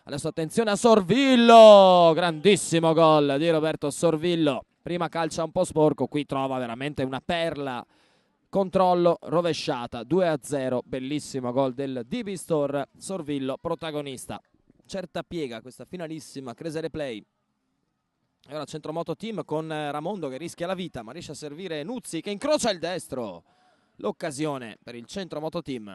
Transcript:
Adesso attenzione a Sorvillo, grandissimo gol di Roberto Sorvillo. Prima calcia un po' sporco, qui trova veramente una perla. Controllo, rovesciata, 2-0, bellissimo gol del DB Store. Sorvillo protagonista. Certa piega questa finalissima Cresere Play. E ora centromoto team con Ramondo che rischia la vita, ma riesce a servire Nuzzi che incrocia il destro. L'occasione per il centromoto team.